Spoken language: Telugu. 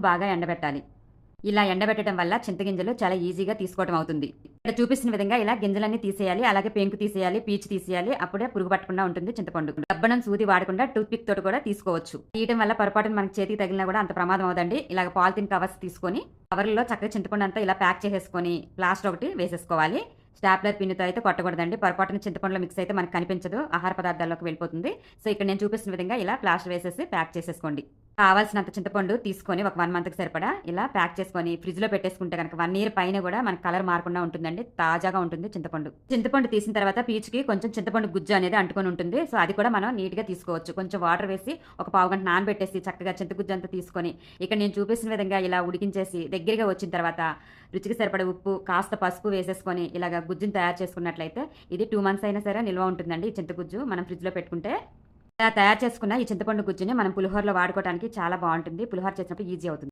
బాగా ఎండబెట్టాలి. ఇలా ఎండబెట్టడం వల్ల చింతగింజలు చాలా ఈజీగా తీసుకోవడం అవుతుంది. ఇక్కడ చూపిస్తున్న విధంగా ఇలా గింజలన్నీ తీసేయాలి. అలాగే పెంకు తీసేయాలి, పీచు తీసేయాలి. అప్పుడే పురుగు పట్టకుండా ఉంటుంది చింతపండు. దబ్బనం సూది వాడకుండా టూత్ పిక్ తోటి కూడా తీసుకోవచ్చు. తీయడం వల్ల పొరపాటున మనకి చేతికి తగిలినా కూడా అంత ప్రమాదం అవదండి. ఇలాగ పాలిథిన్ కవర్స్ తీసుకొని కవర్‌లో చక్కగా చింతపండు అంతా ఇలా ప్యాక్ చేసేసుకొని ప్లాస్టర్ ఒకటి వేసేసుకోవాలి. స్టాప్లర్ పిన్నుతో అయితే కొట్టకూడదండి. పొరపాటున చింతపండులో మిక్స్ అయితే మనకు కనిపించదు. ఆహార పదార్థాల్లోకి వెళ్ళిపోతుంది. సో, ఇక్కడ నేను చూపిస్తున్న విధంగా ఇలా ప్లాస్టర్ వేసేసి ప్యాక్ చేసేసుకోండి. కావాల్సినంత చింతపండు తీసుకొని ఒక 1 మంత్‌కి సరిపడా ఇలా ప్యాక్ చేసుకొని ఫ్రిడ్జ్‌లో పెట్టేసుకుంటే గనక 1 ఇయర్ పైన గూడా మనకు కలర్ మారకుండా ఉంటుందండి. తాజాగా ఉంటుంది చింతపండు. చింతపండు తీసిన తర్వాత పీచుకి కొంచెం చింతపండు గుజ్జు అనేది అంటుకొని ఉంటుంది. సో, అది కూడా మనం నీట్‌గా తీసుకోవచ్చు. కొంచెం వాటర్ వేసి ఒక పావుగంట నానబెట్టేసి చక్కగా చింతగుజ్జు అంతా తీసుకొని ఇక్కడ నేను చూపిస్తున్న విధంగా ఇలా ఉడికించేసి దగ్గరగా వచ్చిన తర్వాత రుచికి సరిపడా ఉప్పు, కాస్త పసుపు వేసేసుకొని ఇలాగ గుజ్జుని తయారు చేసుకున్నట్లయితే ఇది 2 మంత్స్ అయినా సరే నిల్వ ఉంటుందండి ఈ చింతగుజ్జు మనం ఫ్రిడ్జ్‌లో పెట్టుకుంటే. ఇలా తయారు చేసుకున్న ఈ చింతపండు గుజ్జుని మనం పులిహోరలో వాడుకోవడానికి చాలా బావుంటుంది. పులిహోర చేసినప్పుడు ఈజీ అవుతుంది.